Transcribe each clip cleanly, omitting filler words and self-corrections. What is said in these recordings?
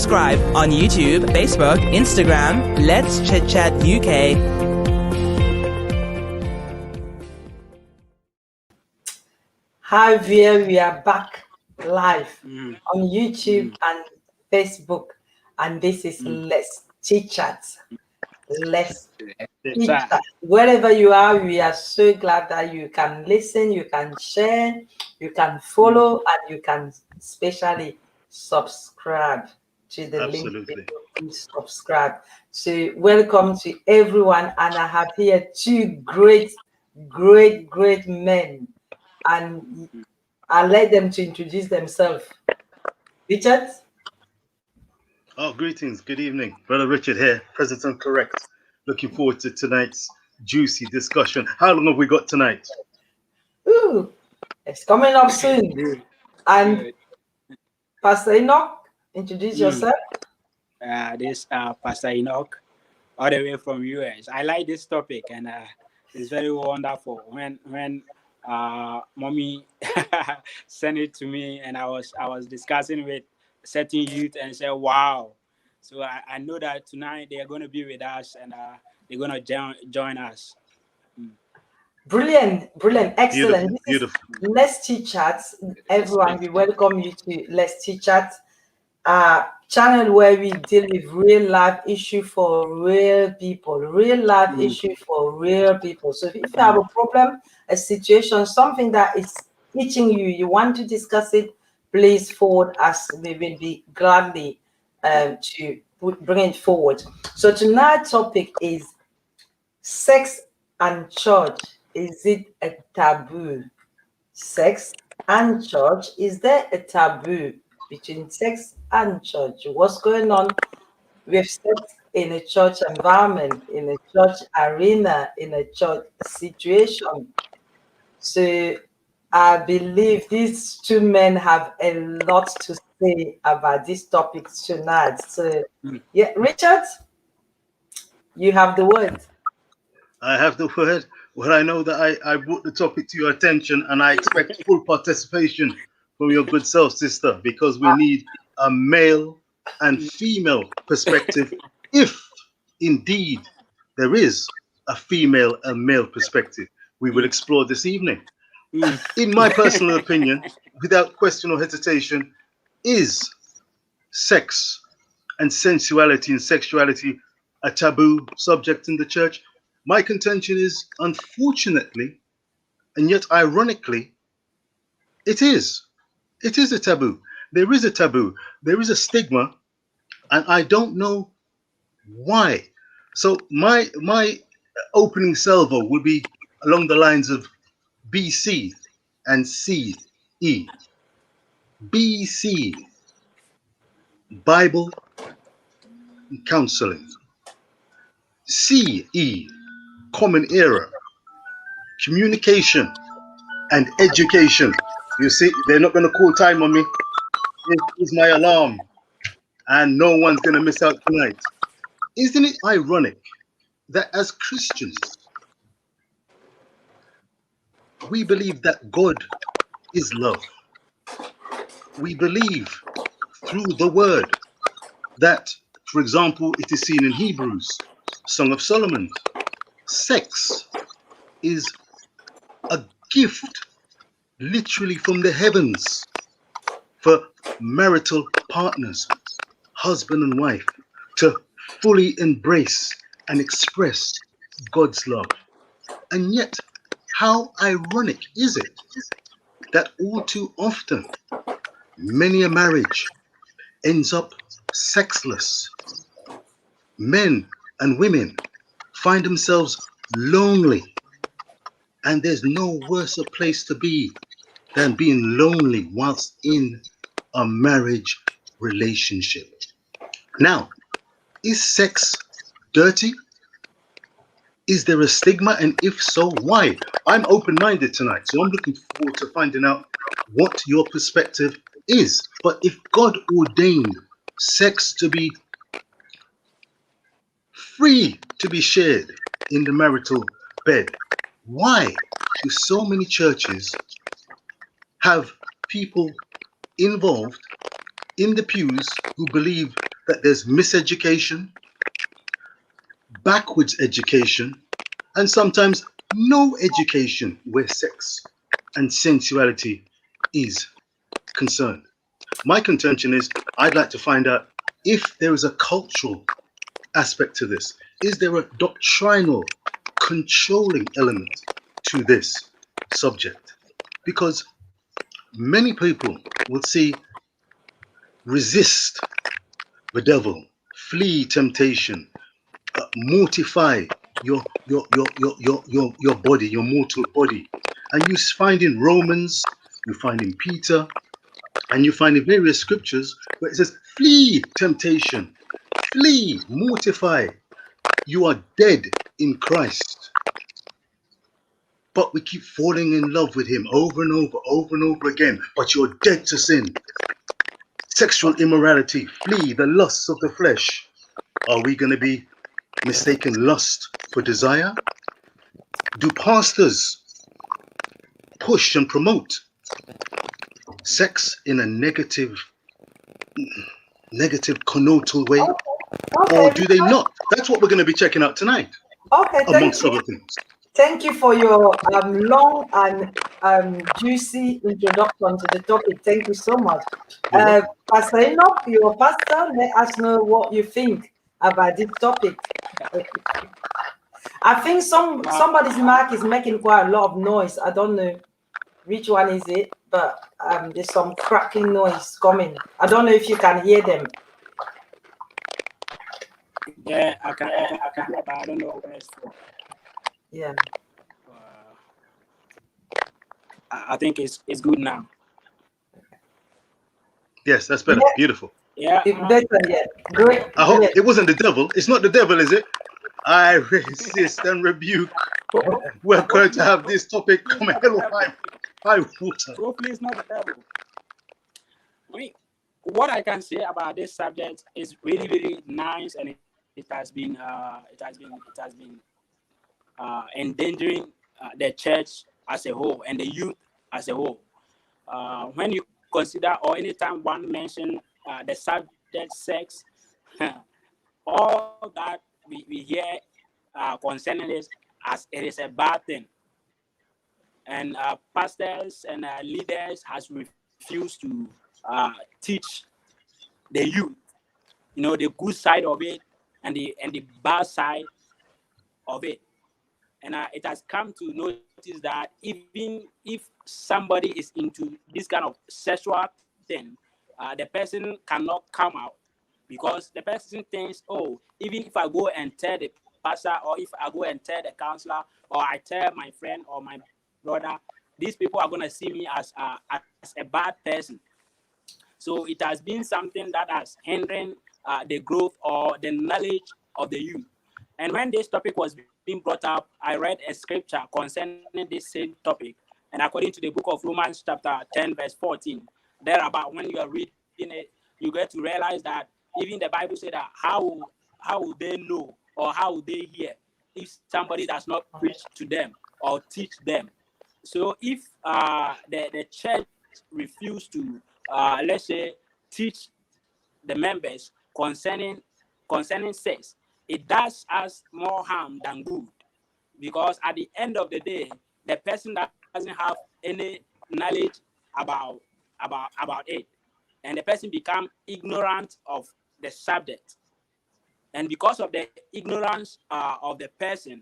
subscribe on YouTube, Facebook, Instagram. Let's Chit Chat UK. Hi there, we are back live on YouTube and Facebook, and this is Let's Chit Chat. Let's Chit Chat. Wherever you are, we are so glad that you can listen, you can share, you can follow, and you can especially subscribe to the link. Please subscribe. So welcome to everyone, and I have here two great men, and I'll let them to introduce themselves. Richard? Oh, greetings. Good evening. Brother Richard here, President Correct. Looking forward to tonight's juicy discussion. How long have we got tonight? Ooh, it's coming up soon. And Pastor Enoch, introduce yourself. This Pastor Enoch, all the way from US. I like this topic, and it's very wonderful. When mommy sent it to me, and I was discussing with certain youth, and said, "Wow!" So I know that tonight they are going to be with us, and they're going to join us. Brilliant, excellent. Beautiful. Let's Chit Chat. Everyone, we welcome you to Let's Chit Chat, channel where we deal with real life issue for real people, issue for real people. So if you have a problem, a situation, something that is teaching you, you want to discuss it, please forward us. We will be gladly to bring it forward. So tonight's topic is sex and church. Is it a taboo? Sex and church. Is there a taboo between sex and church? What's going on with sex in a church environment, in a church arena, in a church situation? So I believe these two men have a lot to say about this topic tonight. So yeah, Richard, you have the word. I have the word. Well, I know that I brought the topic to your attention, and I expect full participation from your good self, sister, because we need a male and female perspective, if indeed there is a female and male perspective. We will explore this evening. In my personal opinion, without question or hesitation, is sex and sensuality and sexuality a taboo subject in the church? My contention is, unfortunately, and yet ironically, it is. It is a taboo. There is a taboo. There is a stigma, and I don't know why. So my opening salvo will be along the lines of BC and CE. BC, Bible and counseling. CE, common era, communication and education. You see, they're not going to call time on me. Here's my alarm, and no one's going to miss out tonight. Isn't it ironic that as Christians, we believe that God is love? We believe through the word that, for example, it is seen in Hebrews, Song of Solomon, sex is a gift literally from the heavens for marital partners, husband and wife, to fully embrace and express God's love. And yet, how ironic is it that all too often many a marriage ends up sexless? Men and women find themselves lonely, and there's no worse a place to be than being lonely whilst in a marriage relationship. Now, is sex dirty? Is there a stigma? And if so, why? I'm open-minded tonight, so I'm looking forward to finding out what your perspective is. But if God ordained sex to be free to be shared in the marital bed, why do so many churches have people involved in the pews who believe that there's miseducation, backwards education, and sometimes no education where sex and sensuality is concerned. My contention is I'd like to find out if there is a cultural aspect to this. Is there a doctrinal controlling element to this subject? Because many people would say resist the devil, flee temptation, mortify your body, your mortal body. And you find in Romans, you find in Peter, and you find in various scriptures where it says, flee temptation, flee, mortify. You are dead in Christ. But we keep falling in love with him over and over again. But you're dead to sin. Sexual immorality, flee the lusts of the flesh. Are we going to be mistaken lust for desire? Do pastors push and promote sex in a negative connotal way? Okay. Or do they not? That's what we're going to be checking out tonight. Okay, amongst other things. Thank you for your long and juicy introduction to the topic. Thank you so much. Pastor Enoch, your pastor, let us know what you think about this topic. I think somebody's mic is making quite a lot of noise. I don't know which one is it, but there's some cracking noise coming. I don't know if you can hear them. Yeah, I can, but I don't know where it's from. Yeah. I think it's good now. Yes, that's better. Yeah. Beautiful. Yeah. Better, yeah. Great. I hope it wasn't the devil. It's not the devil, is it? I resist and rebuke. We're going to have this topic come high water. Hopefully, it's not the devil. What I can say about this subject is really, really nice, and it has been endangering the church as a whole and the youth as a whole. When you consider, or anytime one mention the subject sex, all that we hear concerning this as it is a bad thing, and pastors and leaders has refused to teach the youth, the good side of it and the bad side of it. And it has come to notice that even if somebody is into this kind of sexual thing, the person cannot come out, because the person thinks, oh, even if I go and tell the pastor, or if I go and tell the counselor, or I tell my friend or my brother, these people are going to see me as a bad person. So it has been something that has hindering the growth or the knowledge of the youth. And when this topic was being brought up, I read a scripture concerning this same topic. And according to the book of Romans chapter 10, verse 14, thereabout, when you are reading it, you get to realize that even the Bible said that how would they know, or how would they hear if somebody does not preach to them or teach them? So if the church refused to, let's say, teach the members concerning sex, it does us more harm than good, because at the end of the day, the person that doesn't have any knowledge about it, and the person become ignorant of the subject, and because of the ignorance of the person,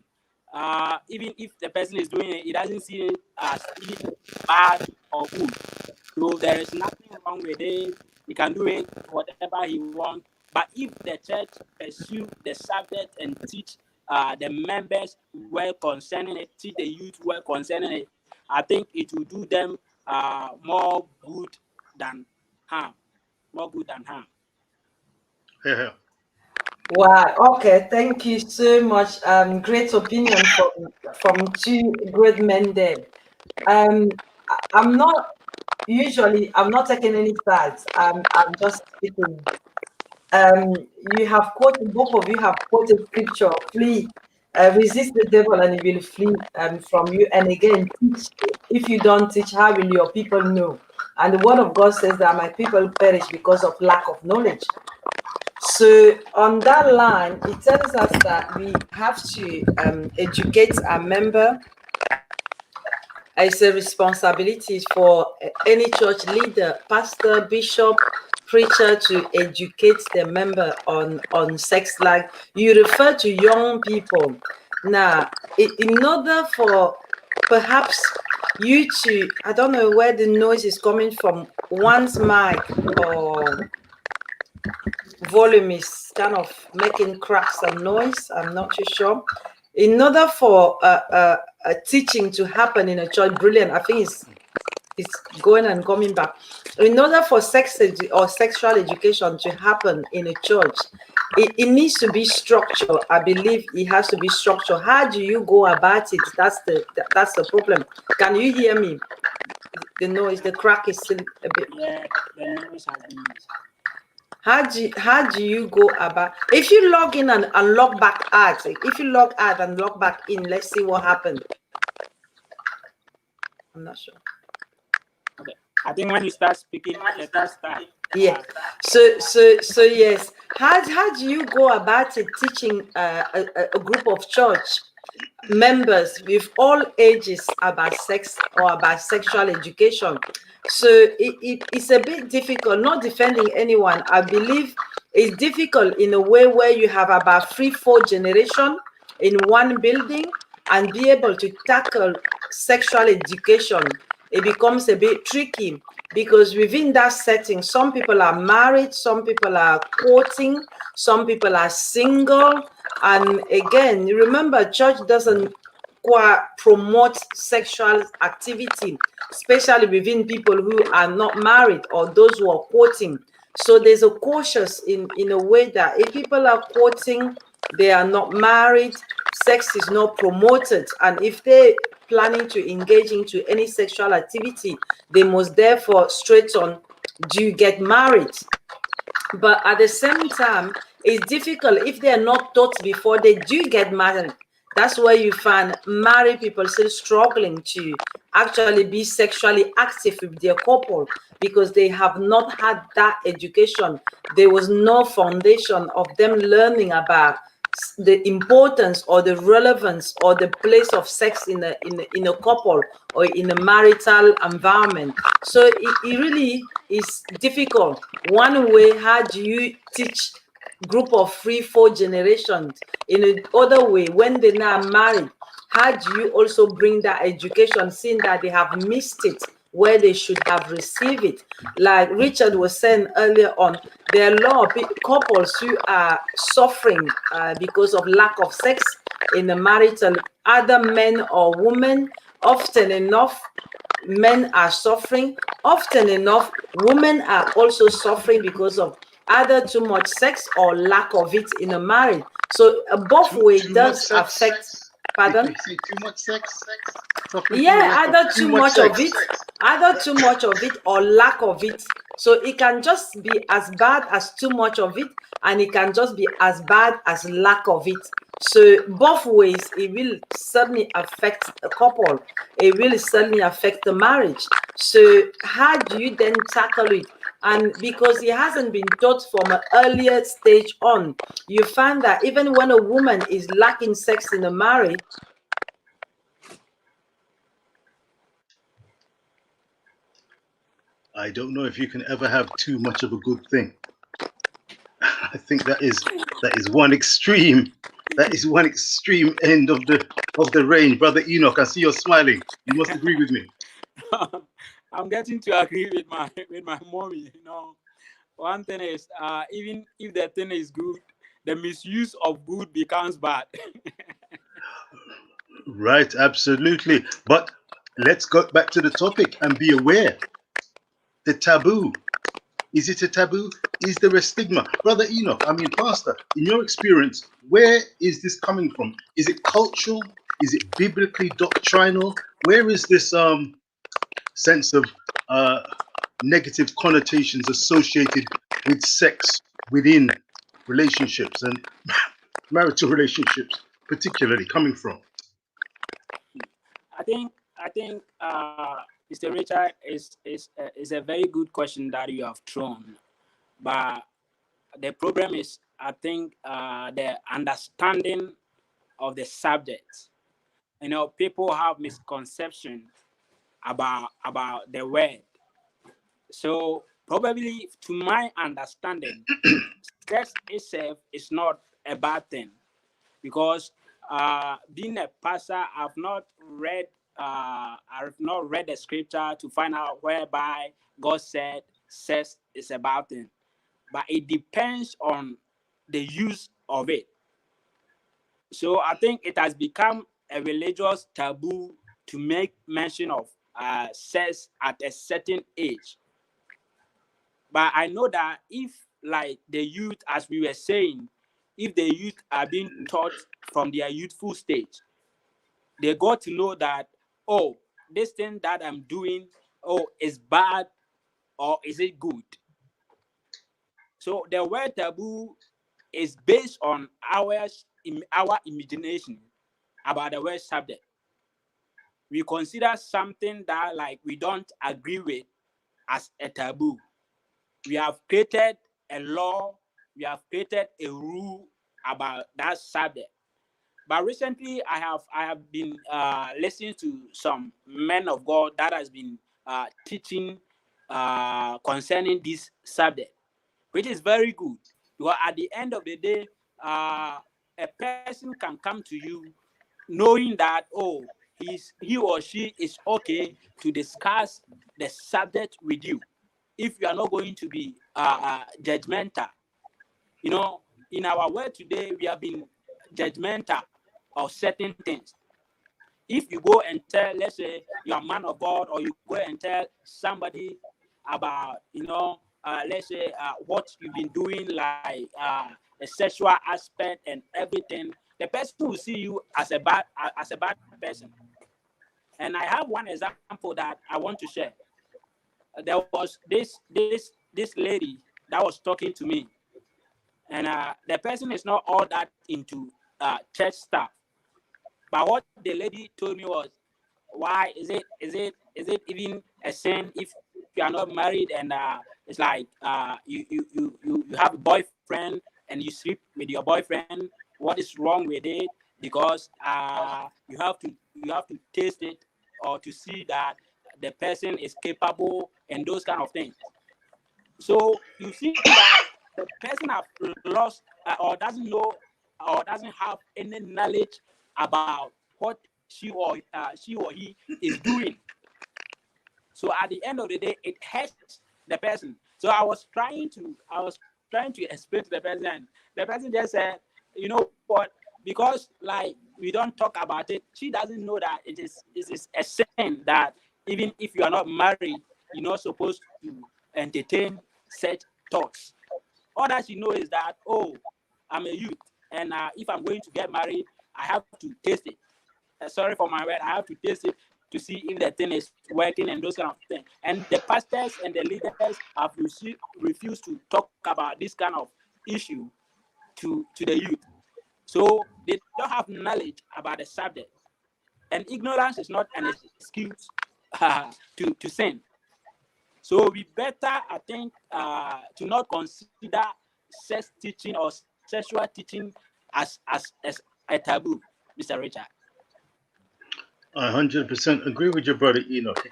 even if the person is doing it, he doesn't see it as either bad or good. So there is nothing wrong with it. He can do it whatever he wants. But if the church pursue the subject and teach the members well concerning it, teach the youth well concerning it, I think it will do them more good than harm. More good than harm. Yeah. Wow. Okay. Thank you so much. Great opinion from two great men there. I'm not taking any sides. I'm just speaking. You have quoted, both of you have quoted scripture, flee, resist the devil and he will flee from you. And again, teach. If you don't teach, how will your people know? And the word of God says that my people perish because of lack of knowledge. So on that line, it tells us that we have to educate our member. It's a responsibility for any church leader, pastor, bishop, preacher to educate the member on sex. Like you refer to young people. Now, in order for perhaps you to, I don't know where the noise is coming from, one's mic or volume is kind of making cracks and noise. I'm not too sure. In order for a teaching to happen in a church, brilliant. I think it's going and coming back. In order for sex or sexual education to happen in a church, it needs to be structured. I believe it has to be structured. How do you go about it? That's the problem. Can you hear me? The noise, the crack is still a bit. Yeah, the noise has been. How do you go about, if you log in and log back out, if you log out and log back in, let's see what happened. I'm not sure. Okay, I think when you start speaking, let us start. Yeah. So yes. How do you go about it, teaching a group of church members with all ages about sex or about sexual education? So it's a bit difficult, not defending anyone. I believe it's difficult in a way where you have about 3-4 generations in one building and be able to tackle sexual education. It becomes a bit tricky because within that setting, some people are married, some people are courting, some people are single. And again, remember, church doesn't quite promote sexual activity, especially within people who are not married or those who are courting. So there's a cautious in a way that if people are courting, they are not married, sex is not promoted. And if they're planning to engage into any sexual activity, they must therefore straight on do get married. But at the same time, it's difficult if they are not taught before they do get married. That's where you find married people still struggling to actually be sexually active with their couple because they have not had that education. There was no foundation of them learning about the importance or the relevance or the place of sex in a couple or in a marital environment. So it really is difficult. One way, how do you teach group of 3-4 generations? In another way, when they're now married, how do you also bring that education, seeing that they have missed it where they should have received it? Like Richard was saying earlier on, there are a lot of couples who are suffering because of lack of sex in the marital, either men or women. Often enough, men are suffering. Often enough, women are also suffering because of either too much sex or lack of it in a marriage. So both ways does affect. Pardon? If you say too much sex, Yeah, either too much of it or lack of it. So it can just be as bad as too much of it, and it can just be as bad as lack of it. So both ways, it will certainly affect a couple. It will certainly affect the marriage. So how do you then tackle it? And because it hasn't been taught from an earlier stage on, you find that even when a woman is lacking sex in a marriage, I don't know if you can ever have too much of a good thing. I think that is one extreme. That is one extreme end of the range, brother Enoch. I see you're smiling. You must agree with me. I'm getting to agree with my mommy. You know, one thing is, even if the thing is good, the misuse of good becomes bad. Right, absolutely. But let's go back to the topic and be aware. The taboo. Is it a taboo? Is there a stigma? Brother Enoch, I mean, Pastor, in your experience, where is this coming from? Is it cultural? Is it biblically doctrinal? Where is this sense of negative connotations associated with sex within relationships and marital relationships, particularly coming from? I think Mr. Richard is a very good question that you have thrown, but the problem is I think the understanding of the subject. You know, people have misconception about the word. So probably, to my understanding, sex itself is not a bad thing, because being a pastor, I've not read the scripture to find out whereby God said sex is a bad thing, but it depends on the use of it. So I think it has become a religious taboo to make mention of sex at a certain age. But I know that if, like the youth, as we were saying, if the youth are being taught from their youthful stage, they got to know that, oh, this thing that I'm doing, oh, is bad or is it good? So the word taboo is based on our imagination about the word subject. We consider something that like we don't agree with as a taboo. We have created a law, we have created a rule about that subject. But recently, I have been listening to some men of God that has been teaching concerning this subject, which is very good. Because at the end of the day, a person can come to you knowing that, oh, he or she is okay to discuss the subject with you, if you are not going to be judgmental. You know, in our world today, we have been judgmental of certain things. If you go and tell, let's say, you're a man of God, or you go and tell somebody about, let's say, what you've been doing, like the sexual aspect and everything, the person will see you as a bad person. And I have one example that I want to share. There was this lady that was talking to me, and the person is not all that into church stuff. But what the lady told me was, why is it even a sin if you are not married, and it's like you have a boyfriend and you sleep with your boyfriend? What is wrong with it? Because you have to taste it, or to see that the person is capable and those kind of things. So you see that the person have lost or doesn't know or doesn't have any knowledge about what she or he is doing. So at the end of the day, it hurts the person. So I was trying to explain to the person, and the person just said, you know what? Because like we don't talk about it, she doesn't know that it is a sin that even if you are not married, you're not supposed to entertain such thoughts. All that she knows is that, oh, I'm a youth, and if I'm going to get married, I have to taste it. Sorry for my word, I have to taste it to see if the thing is working and those kind of things. And the pastors and the leaders have refused to talk about this kind of issue to the youth. So they don't have knowledge about the subject. And ignorance is not an excuse to sin. So we better, I think, to not consider sex teaching or sexual teaching as a taboo, Mr. Richard. I 100% agree with your brother Enoch.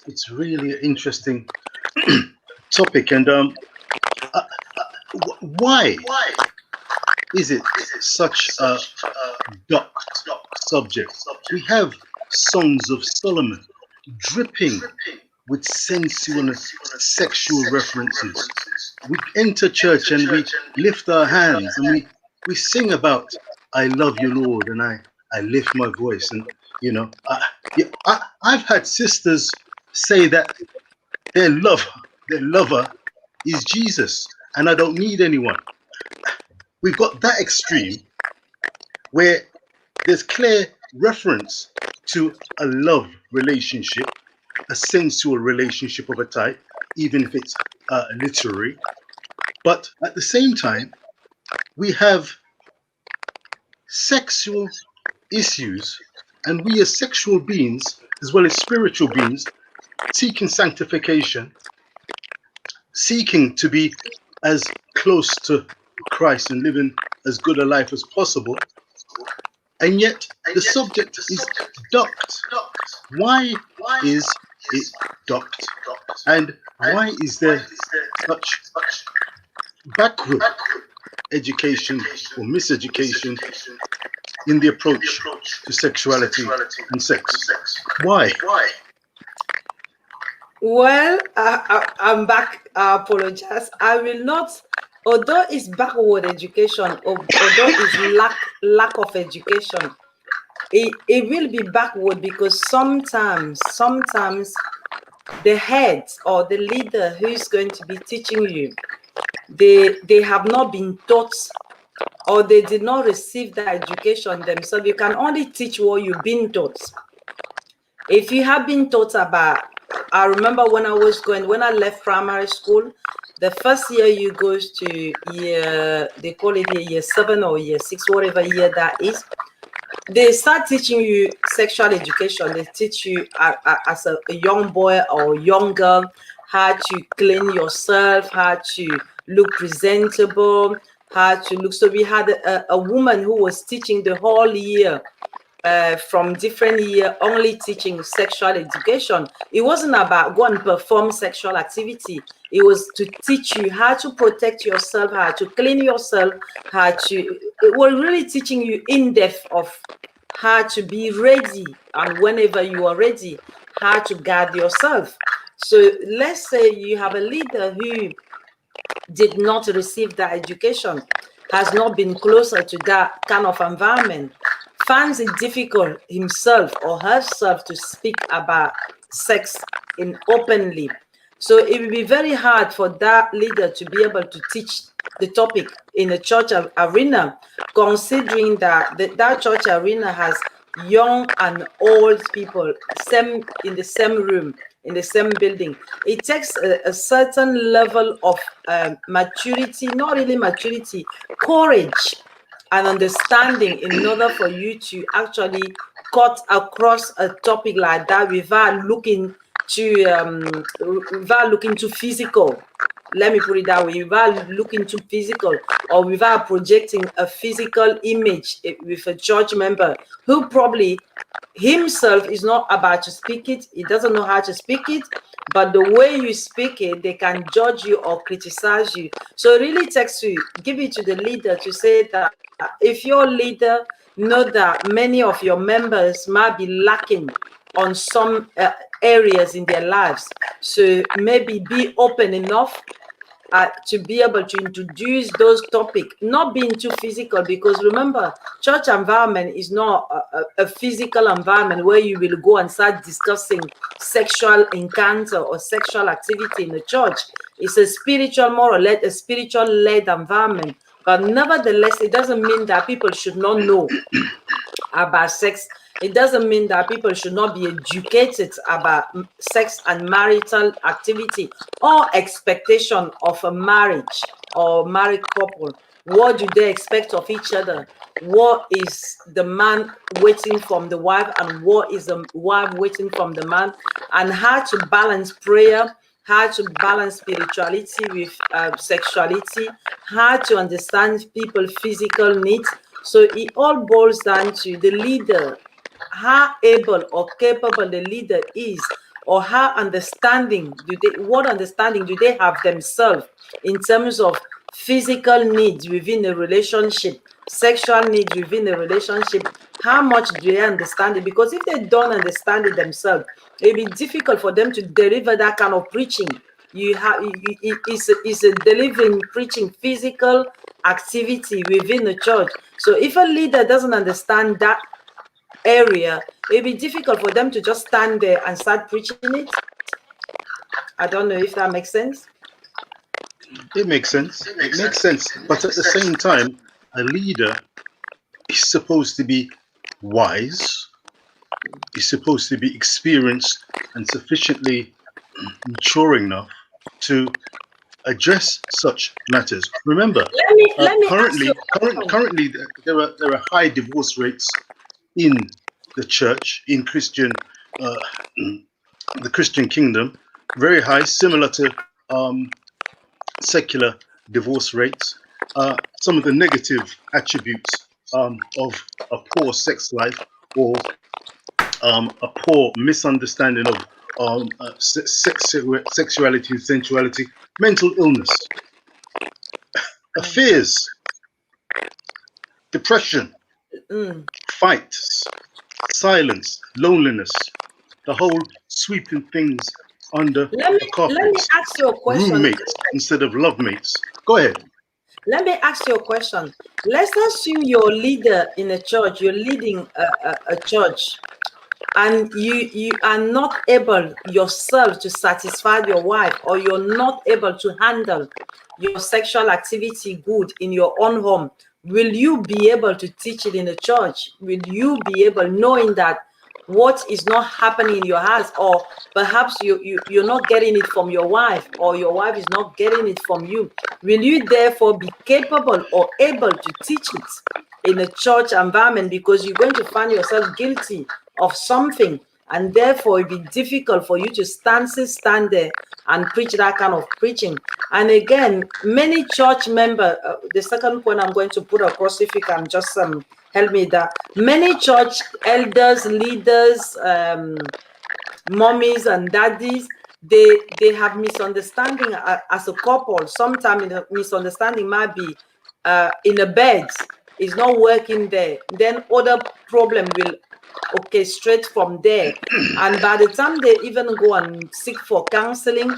It's really an interesting topic, and why is it such a dark subject? We have songs of Solomon dripping with sensual and sexual references. We enter church and we lift our hands and we sing about "I love you, Lord," and I lift my voice, and I've had sisters say that their lover is Jesus, and I don't need anyone. We've got that extreme where there's clear reference to a love relationship, a sensual relationship of a type, even if it's literary. But at the same time, we have sexual issues, and we as sexual beings, as well as spiritual beings, seeking sanctification, seeking to be as close to Christ and living as good a life as possible, and yet the subject is ducked. Why is it ducked? And why is there such backward education or miseducation in the approach to sexuality and sex? Why? Well, I'm back. I apologize. I will not, although it's backward education, although it's lack of education, it will be backward because sometimes the head or the leader who is going to be teaching you, they have not been taught, or they did not receive that education themselves. You can only teach what you've been taught. If you have been taught about, I remember when I left primary school, the first year you go to year, they call it year 7 or year 6, whatever year that is, they start teaching you sexual education. They teach you as a young boy or young girl how to clean yourself, how to look presentable, how to look. So we had a woman who was teaching the whole year, from different year, only teaching sexual education. It wasn't about go and perform sexual activity. It was to teach you how to protect yourself, how to clean yourself, it was really teaching you in depth of how to be ready, and whenever you are ready, how to guard yourself. So let's say you have a leader who did not receive that education, has not been closer to that kind of environment, finds it difficult himself or herself to speak about sex in openly. So it will be very hard for that leader to be able to teach the topic in a church arena, considering that that church arena has young and old people in the same room, in the same building. It takes a certain level of maturity, not really maturity, courage and understanding in order for you to actually cut across a topic like that without looking too physical. Let me put it that way, without looking too physical, or without projecting a physical image with a church member who probably himself is not about to speak it. He doesn't know how to speak it, but the way you speak it, they can judge you or criticize you. So it really takes to give it to the leader to say that if your leader know that many of your members might be lacking on some areas in their lives, so maybe be open enough to be able to introduce those topics, not being too physical, because remember, church environment is not a physical environment where you will go and start discussing sexual encounter or sexual activity in the church. It's a spiritual, more or less a spiritual led environment. But nevertheless, it doesn't mean that people should not know about sex. It doesn't mean that people should not be educated about sex and marital activity or expectation of a marriage or married couple. What do they expect of each other? What is the man waiting from the wife, and what is the wife waiting from the man? And how to balance prayer, how to balance spirituality with sexuality, how to understand people's physical needs. So it all boils down to the leader, how able or capable the leader is, or how what understanding do they have themselves in terms of physical needs within a relationship, sexual needs within a relationship. How much do they understand it? Because if they don't understand it themselves, it'll be difficult for them to deliver that kind of preaching. It's a delivering, preaching physical activity within the church. So if a leader doesn't understand that area, it'll be difficult for them to just stand there and start preaching it. I don't know if that makes sense. It makes sense. It makes sense. But at the same time, a leader is supposed to be wise. He's supposed to be experienced and sufficiently mature enough to address such matters. Remember, Let me currently there are high divorce rates in the church, in Christian, the Christian kingdom, very high, similar to secular divorce rates. some of the negative attributes of a poor sex life, or a poor misunderstanding of sexuality and sensuality, mental illness, fears, depression, fights, silence, loneliness, the whole sweeping things under Let me the carpets, ask you a question. roommates instead of love mates. Go ahead. Let me ask you a question. Let's assume you're a leader in a church, you're leading a church, and you are not able yourself to satisfy your wife, or you're not able to handle your sexual activity good in your own home. Will you be able to teach it in the church? Will you be able, knowing that what is not happening in your house, or perhaps you're not getting it from your wife, or your wife is not getting it from you, will you therefore be capable or able to teach it in a church environment? Because you're going to find yourself guilty of something, and therefore it'll be difficult for you to stand there and preach that kind of preaching. And again, many church members, the second point I'm going to put across, if you can just help me, that many church elders, leaders, mommies and daddies, they have misunderstanding as a couple. Sometimes the misunderstanding might be in a bed, it's not working there, then other problem will straight from there. And by the time they even go and seek for counseling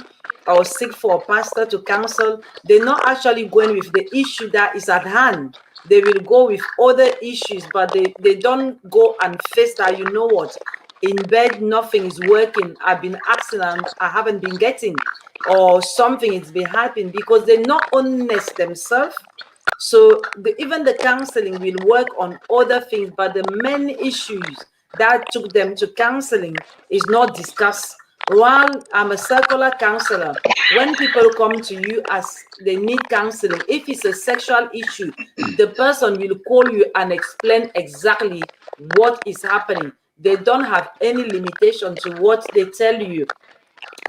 or seek for a pastor to counsel, they're not actually going with the issue that is at hand. They will go with other issues, but they don't go and face that, you know what, in bed nothing is working, I've been asking and I haven't been getting, or something is been happening, because they're not honest themselves. So even the counseling will work on other things, but the main issues that took them to counseling is not discussed. While I'm a circular counselor, when people come to you as they need counseling, if it's a sexual issue, the person will call you and explain exactly what is happening. They don't have any limitation to what they tell you.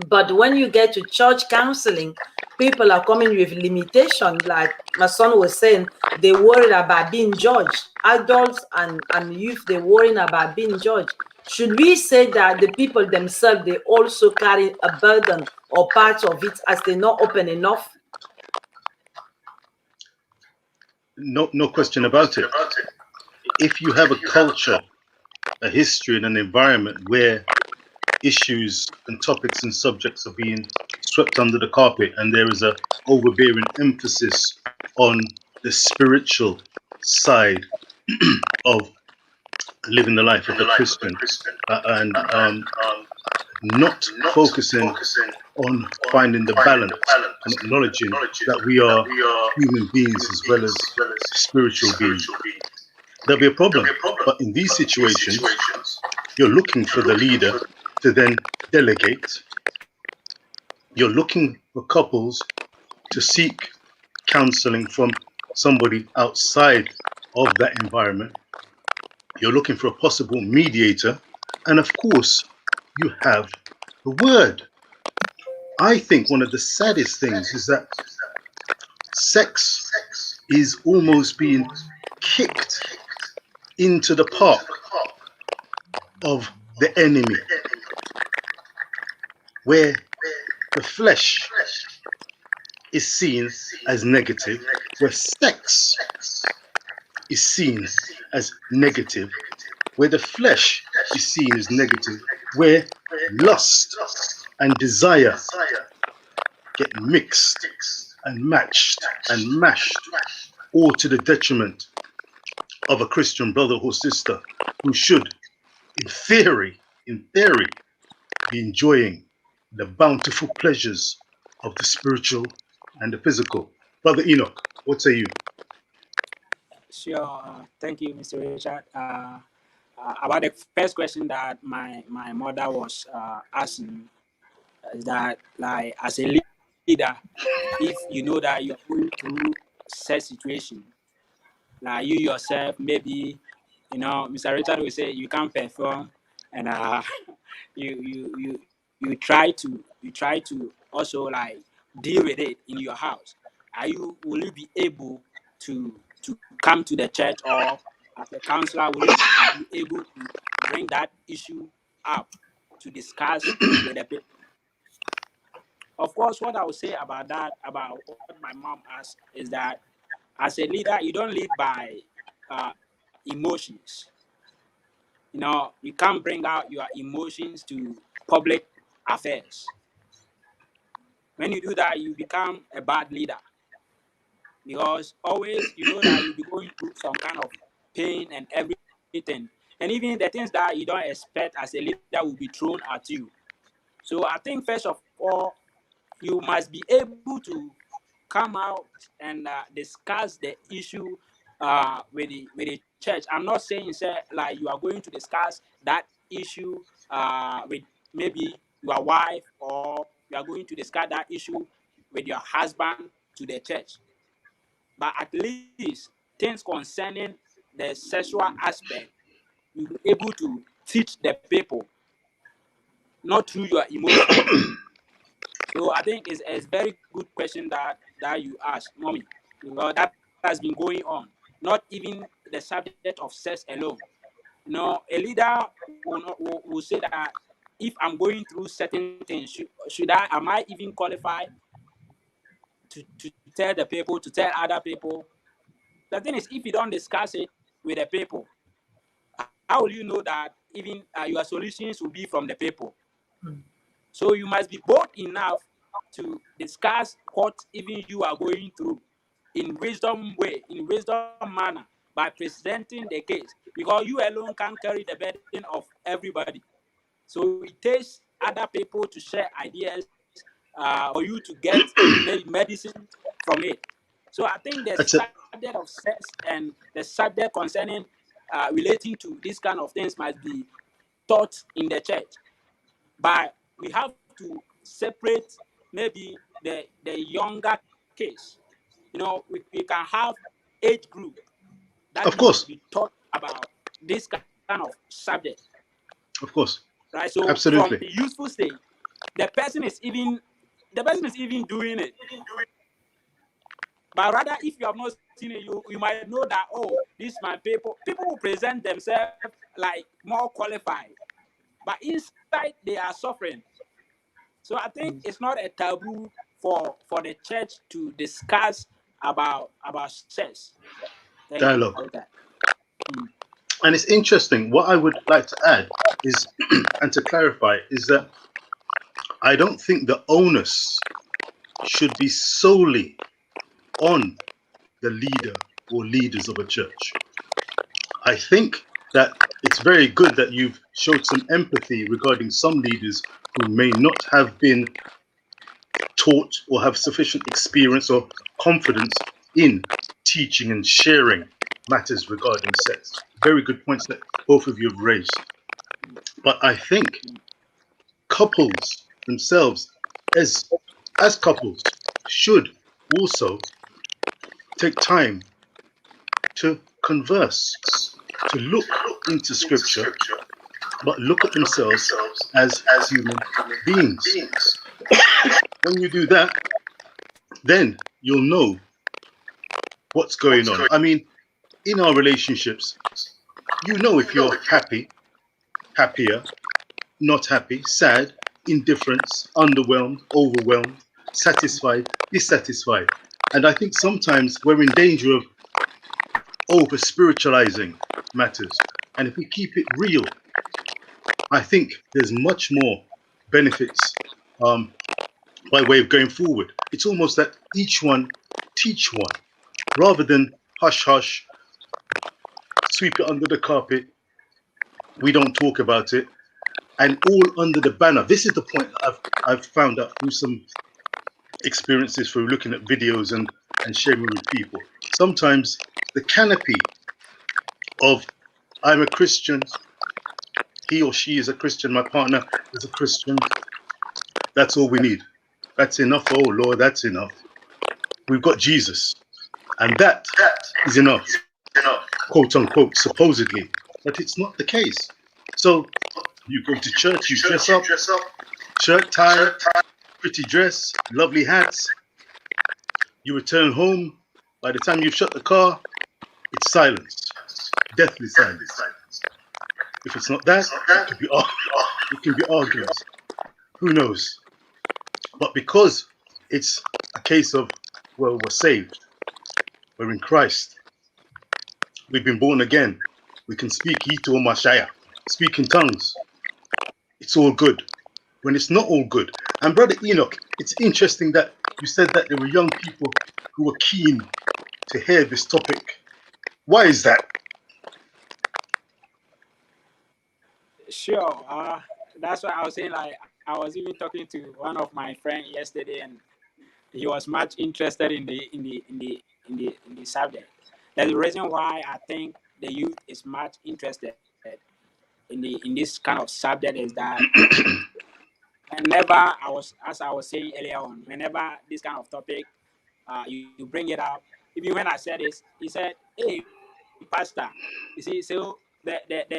But when you get to church counseling, people are coming with limitation. Like my son was saying, they worried about being judged. Adults and youth, they worrying about being judged. Should we say that the people themselves, they also carry a burden or part of it, as they're not open enough? No question about it. If you have a culture, a history, and an environment where issues and topics and subjects are being swept under the carpet, and there is a overbearing emphasis on the spiritual side of living the life of a Christian, and not focusing on finding the balance and acknowledging that we are human beings as well as spiritual beings, there'll be a problem. But in these situations, you're looking for the leader to then delegate. You're looking for couples to seek counseling from somebody outside of that environment. You're looking for a possible mediator. And of course, you have the word. I think one of the saddest things is that sex is almost being kicked into the park of the enemy, where the flesh is seen as negative, where sex is seen as negative, where the flesh is seen as negative, where lust and desire get mixed and matched and mashed, all to the detriment of a Christian brother or sister who should, in theory, be enjoying the bountiful pleasures of the spiritual and the physical. Brother Enoch, what say you? Sure. Thank you, Mr. Richard. About the first question that my mother was asking, is that, like, as a leader, if you know that you're going through such situation, like you yourself, maybe, Mr. Richard will say you can't perform, and you try to also, like, deal with it in your house. will you be able to come to the church, or as a counselor, will you be able to bring that issue up to discuss with the people? Of course, what I would say about that, about what my mom asked, is that as a leader, you don't lead by emotions. You know, you can't bring out your emotions to public affairs. When you do that, you become a bad leader, because always you know that you'll be going through some kind of pain and everything. And even the things that you don't expect as a leader will be thrown at you. So I think first of all, you must be able to come out and discuss the issue with the church. I'm not saying, say, like you are going to discuss that issue with maybe your wife, or you are going to discuss that issue with your husband to the church. But at least things concerning the sexual aspect, you'll be able to teach the people, not through your emotions. So I think it's a very good question that you asked, mommy. Because that has been going on. Not even the subject of sex alone. You know, a leader will say that if I'm going through certain things, am I even qualified to tell the people, to tell other people? The thing is, if you don't discuss it with the people, how will you know that even your solutions will be from the people? So you must be bold enough to discuss what even you are going through in wisdom way, in wisdom manner, by presenting the case, because you alone can't carry the burden of everybody. So it takes other people to share ideas for you to get medicine from it. So I think the That's it. subject of sex and the subject concerning relating to these kind of things must be taught in the church. But we have to separate maybe the younger case. You know, we can have age group that Of must course, be taught about this kind of subject, of course, right? So from the absolutely. youthful stage, the person is even doing it. But rather, if you have not seen it, you might know that, oh, these my people will present themselves like more qualified, but inside they are suffering. So I think it's not a taboo for the church to discuss about sex. Thank you Dialogue. for that. Mm. And it's interesting. What I would like to add is, and to clarify, is that I don't think the onus should be solely on the leader or leaders of a church. I think that it's very good that you've showed some empathy regarding some leaders who may not have been taught or have sufficient experience or confidence in teaching and sharing matters regarding sex. Very good points that both of you have raised. But I think couples themselves, as couples, should also take time to converse, to look into scripture, but look at themselves as human beings. When you do that, then you'll know what's going on. I mean, in our relationships, you know if you're happy, happier, not happy, sad, indifference, underwhelmed, overwhelmed, satisfied, dissatisfied. And I think sometimes we're in danger of over spiritualizing matters. And if we keep it real, I think there's much more benefits by way of going forward. It's almost that each one teach one rather than hush hush, sweep it under the carpet, we don't talk about it, and all under the banner. This is the point that I've found out through some experiences through looking at videos and sharing with people. Sometimes the canopy of I'm a Christian, he or she is a Christian, my partner is a Christian, that's all we need. That's enough. Oh Lord, that's enough. We've got Jesus, and that is enough, quote unquote, supposedly. But it's not the case. So you go to church, you dress up, shirt, tie, pretty dress, lovely hats. You return home. By the time you've shut the car, it's silence, deathly silence. If it's not that, it can be arguments. Who knows? But because it's a case of, well, we're saved, we're in Christ, we've been born again, we can speak Ito Mashaya, speak in tongues. It's all good. When it's not all good. And Brother Enoch, it's interesting that you said that there were young people who were keen to hear this topic. Why is that? Sure. That's why I was saying, like, I was even talking to one of my friends yesterday, and he was much interested in the subject. That's the reason why I think the youth is much interested in this kind of subject is that whenever as I was saying earlier on, whenever this kind of topic you bring it up, even when I said this, he said, "Hey, pastor, you see, so the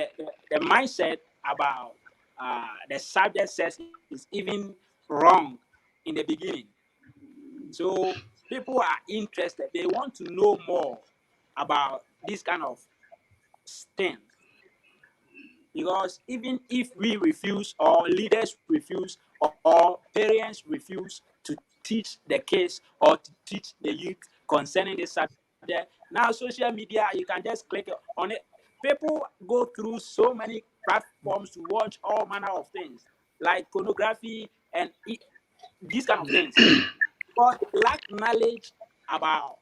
mindset about the subject says is even wrong in the beginning. So people are interested; they want to know more about this kind of thing. Because even if we refuse, or leaders refuse, or parents refuse to teach the kids or to teach the youth concerning this subject, now social media, you can just click on it. People go through so many platforms to watch all manner of things, like pornography and these kind of things. But they lack knowledge about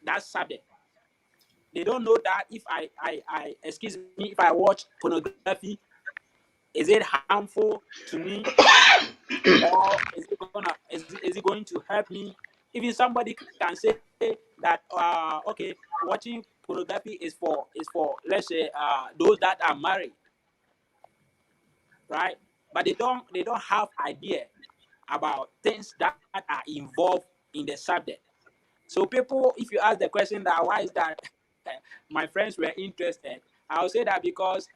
that subject. They don't know that if I excuse me, if I watch pornography, is it harmful to me, or is it going to help me? Even somebody can say that okay, watching pornography is for let's say those that are married, right? But they don't have idea about things that are involved in the subject. So people, if you ask the question that why is that my friends were interested, I'll say that because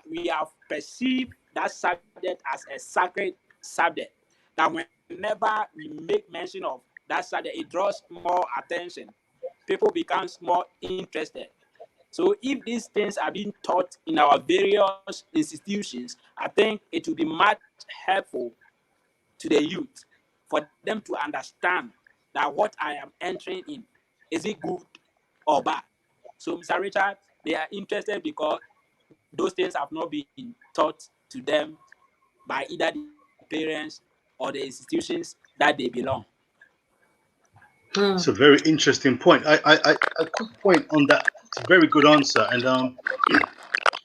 we have perceived that subject as a sacred subject. That whenever we make mention of that subject, it draws more attention. People becomes more interested. So if these things are being taught in our various institutions, I think it will be much helpful to the youth for them to understand that what I am entering in, is it good or bad? So, Mr. Richard, they are interested because those things have not been taught to them by either the parents or the institutions that they belong. It's a very interesting point. A quick point on that. It's a very good answer, and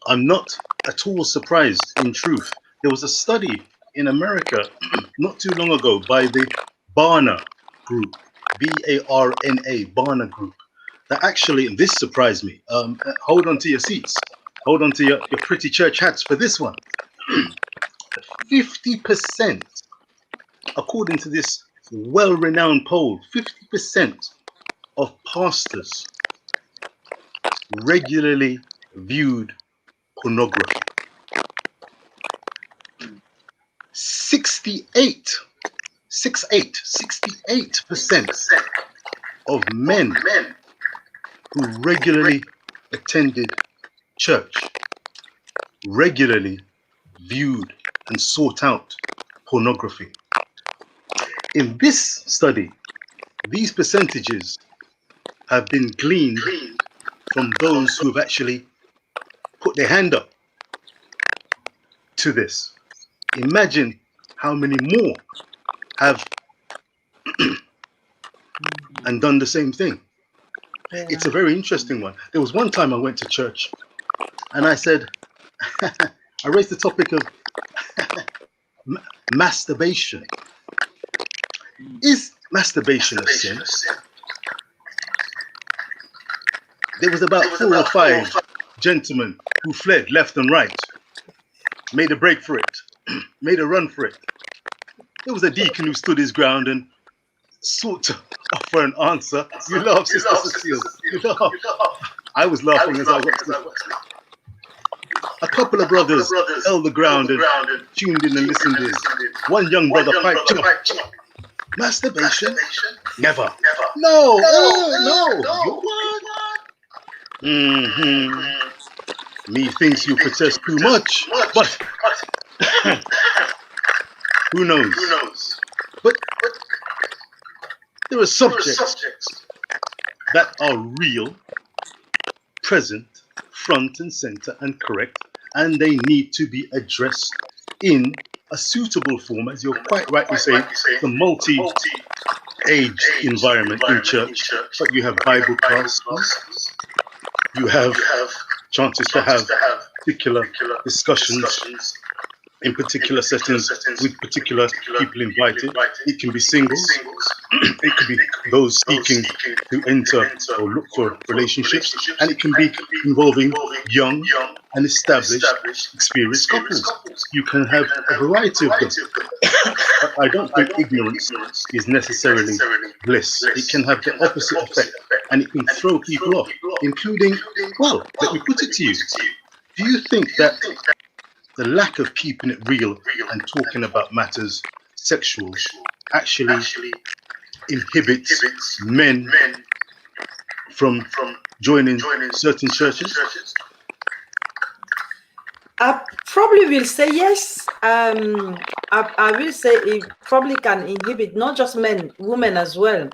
I'm not at all surprised. In truth, there was a study in America not too long ago by the Barna Group, Barna, Barna Group. That actually, and this surprised me. Hold on to your seats. Hold on to your pretty church hats for this one. 50%, according to this well-renowned poll, 50% of pastors regularly viewed pornography. 68% of men who regularly attended church regularly viewed and sought out pornography. In this study, these percentages have been gleaned from those who have actually put their hand up to this. Imagine how many more have and done the same thing. Yeah. It's a very interesting one. There was one time I went to church and I said, I raised the topic of masturbation. Is masturbation a sin? There was about 4 or 5 gentlemen who fled left and right, made a break for it, made a run for it. There was a deacon who stood his ground and sought to offer an answer. You laugh, Sister Cecile. You laugh. I was laughing as I watched it. A couple of brothers held the ground and tuned in and listened in. One young brother piped up. Masturbation? Never. No. No. You what? Methinks you protest too much, but who knows? But there are subjects that are real, present, front and center, and correct, and they need to be addressed in a suitable form, as you're quite rightly saying, the multi-age environment in church. But you have Bible classes, you have chances to have particular discussions in particular settings with particular people invited. It can be singles, it could be those seeking to enter or look for relationships, and it can be involving young and established experienced couples. You can have a variety of them. But I don't think ignorance is necessarily bliss. It can have the opposite effect, and it can throw people off, including, well, let me put it to you. Do you think that the lack of keeping it real and talking about matters sexual actually inhibits men from joining certain churches? I probably will say yes. I will say it probably can inhibit not just men, women as well.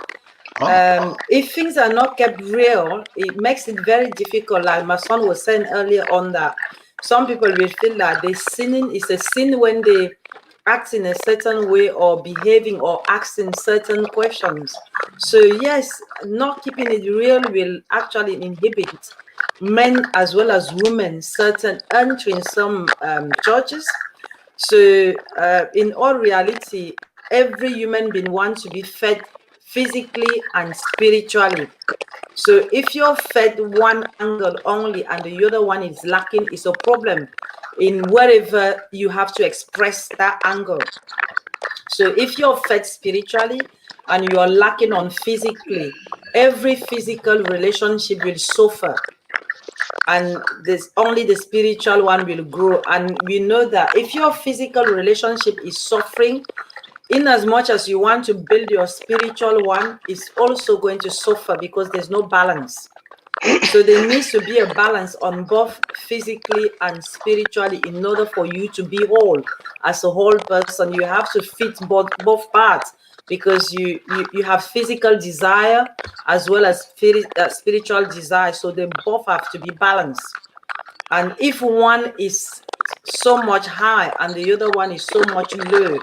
If things are not kept real, it makes it very difficult. Like my son was saying earlier on, that some people will feel that the sinning is a sin when they act in a certain way or behaving or asking certain questions. So yes, not keeping it real will actually inhibit men as well as women certain entering some churches. So in all reality, every human being wants to be fed physically and spiritually. So if you're fed one angle only and the other one is lacking, it's a problem in wherever you have to express that angle. So if you're fed spiritually and you're lacking on physically, every physical relationship will suffer, and there's only the spiritual one will grow. And we know that if your physical relationship is suffering, in as much as you want to build your spiritual one, is also going to suffer because there's no balance. So there needs to be a balance on both physically and spiritually in order for you to be whole. As a whole person, you have to fit both parts, because you have physical desire as well as spiritual desire. So they both have to be balanced. And if one is so much high and the other one is so much low,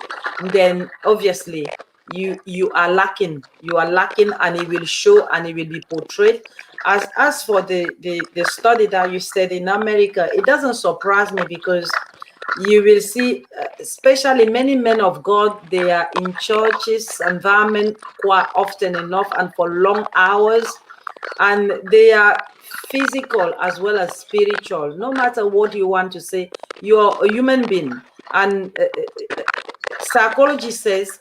then obviously you are lacking. You are lacking, and it will show and it will be portrayed. As for the study that you said in America, it doesn't surprise me, because you will see, especially many men of God, they are in churches environment quite often enough and for long hours, and they are physical as well as spiritual. No matter what you want to say, you're a human being, and psychology says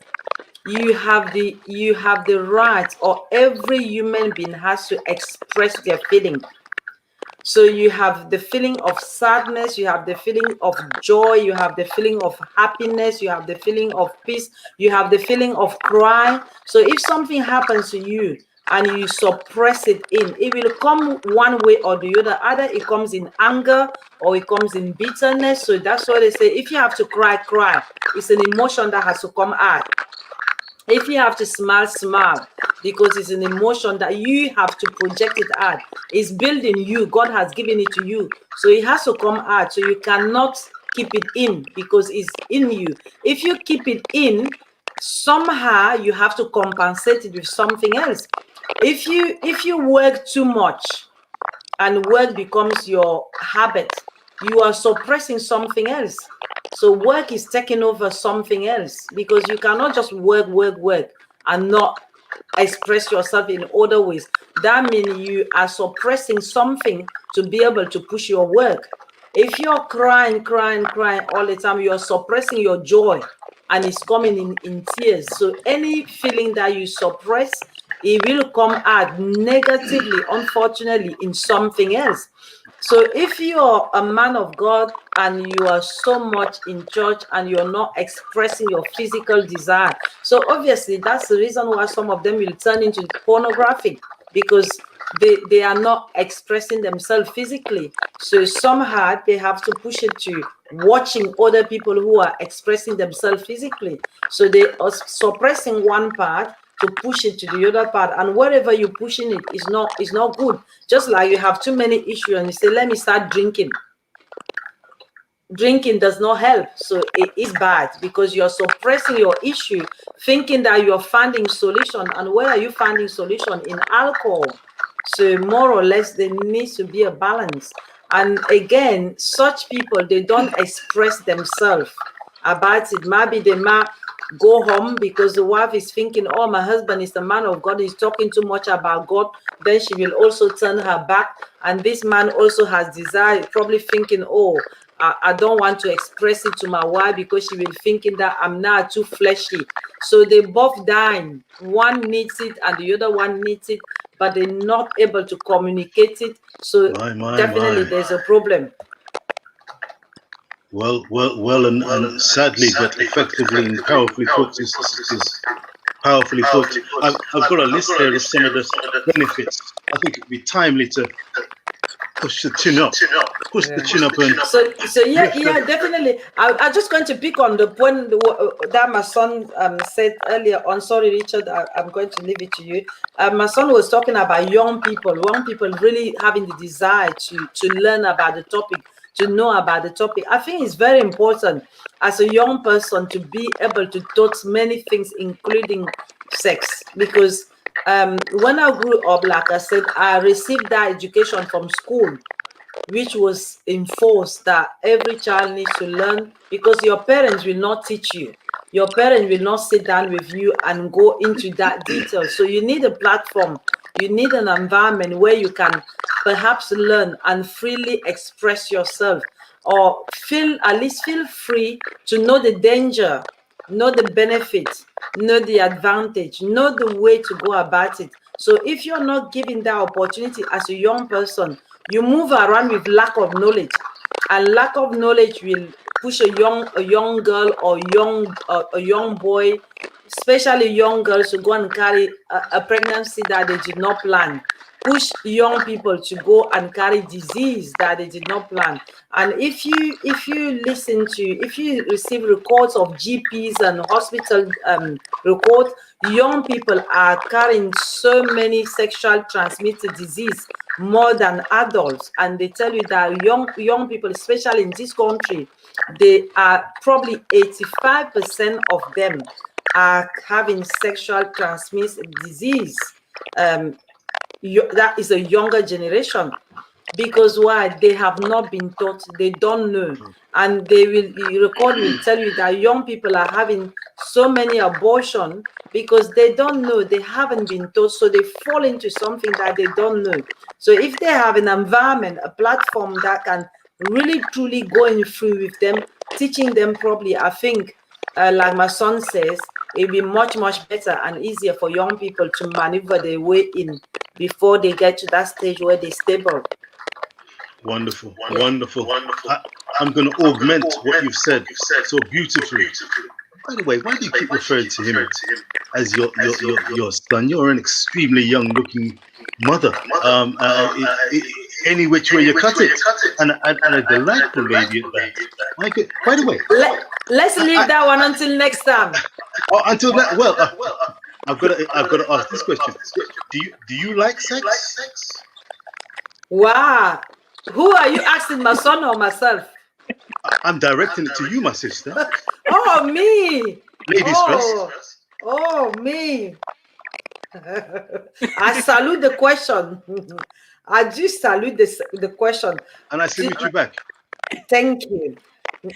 you have the right, or every human being has to express their feeling. So you have the feeling of sadness, you have the feeling of joy, you have the feeling of happiness, you have the feeling of peace, you have the feeling of cry. So if something happens to you and you suppress it it will come one way or the other. Either it comes in anger or it comes in bitterness. So that's why they say, if you have to cry, cry. It's an emotion that has to come out. If you have to smile, smile, because it's an emotion that you have to project it out. It's building you. God has given it to you. So it has to come out. So you cannot keep it in, because it's in you. If you keep it in, somehow you have to compensate it with something else. If you work too much and work becomes your habit, you are suppressing something else. So work is taking over something else, because you cannot just work and not express yourself in other ways. That means you are suppressing something to be able to push your work. If you're crying all the time, you're suppressing your joy, and it's coming in tears. So any feeling that you suppress, it will come out negatively, unfortunately, in something else. So if you're a man of God and you are so much in church and you're not expressing your physical desire, so obviously that's the reason why some of them will turn into pornographic, because they are not expressing themselves physically. So somehow they have to push it to watching other people who are expressing themselves physically. So they are suppressing one part to push it to the other part, and wherever you're pushing it is not good. Just like you have too many issues and you say, let me start drinking. Drinking does not help. So it is bad because you're suppressing your issue, thinking that you're finding solution. And where are you finding solution? In alcohol. So more or less there needs to be a balance. And again, such people, they don't express themselves about it. Maybe they might go home because the wife is thinking, oh, my husband is the man of God, he's talking too much about God. Then she will also turn her back. And this man also has desire, probably thinking, oh, I don't want to express it to my wife because she will thinking that I'm not too fleshy. So they both dying. One needs it and the other one needs it, but they're not able to communicate it. So definitely there's a problem. Well, and sadly, but effectively and powerfully put is powerfully put. I've got a list here of some of the benefits. I think it'd be timely to push the chin up, the chin up, and so yeah, definitely. I'm just going to pick on the point that my son said earlier on. Sorry, Richard, I'm going to leave it to you. My son was talking about young people really having the desire to learn about the topic, to know about the topic. I think it's very important as a young person to be able to touch many things, including sex, because when I grew up, like I said, I received that education from school, which was enforced that every child needs to learn, because your parents will not teach you. Your parents will not sit down with you and go into that detail. So you need a platform. You need an environment where you can perhaps learn and freely express yourself, or at least feel free to know the danger, know the benefits, know the advantage, know the way to go about it. So if you're not given that opportunity as a young person, you move around with lack of knowledge, and lack of knowledge will push a young girl or a young boy, especially young girls, to go and carry a pregnancy that they did not plan. Push young people to go and carry disease that they did not plan. And if you receive records of GPs and hospital records, young people are carrying so many sexual transmitted disease more than adults. And they tell you that young people, especially in this country, they are probably 85% of them are having sexual transmitted disease. That is a younger generation, because why? They have not been taught, they don't know. And the record will tell you that young people are having so many abortions because they don't know, they haven't been taught, so they fall into something that they don't know. So if they have an environment, a platform that can really truly going through with them, teaching them properly, I think, like my son says, it'll be much better and easier for young people to maneuver their way in before they get to that stage where they're stable. Wonderful. I'm going to augment what you've said so beautifully. By the way, why do you keep referring to him as your son? You're an extremely young-looking mother. Any which way you cut it, and a delightful lady at that. By the way, let's leave that one until next time. Oh, until that. Well, I've got to ask this question. Do you like sex? Wow. Who are you asking, my son or myself? I'm directing it to you, my sister. Oh, me. Ladies first. Oh, me. I salute the question. I do salute the question. And I salute you back. Thank you.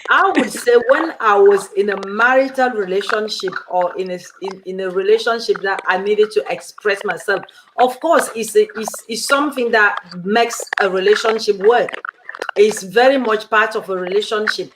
I would say when I was in a marital relationship or in a relationship that I needed to express myself, of course, it's something that makes a relationship work. It's very much part of a relationship.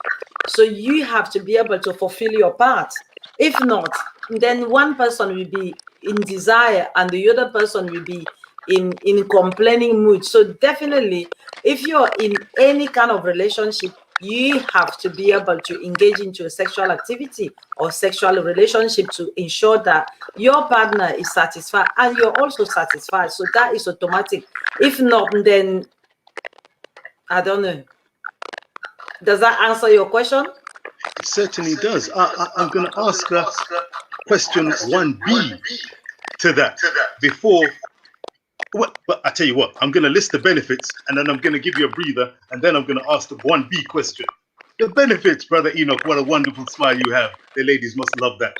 So you have to be able to fulfill your part. If not, then one person will be in desire and the other person will be in complaining mood. So definitely, if you're in any kind of relationship, you have to be able to engage into a sexual activity or sexual relationship to ensure that your partner is satisfied and you're also satisfied. So that is automatic. If not, then I don't know. Does that answer your question? It certainly does. I'm going to ask question 1B to that before. Well, but I tell you what, I'm going to list the benefits and then I'm going to give you a breather and then I'm going to ask the 1B question. The benefits, Brother Enoch, what a wonderful smile you have. The ladies must love that.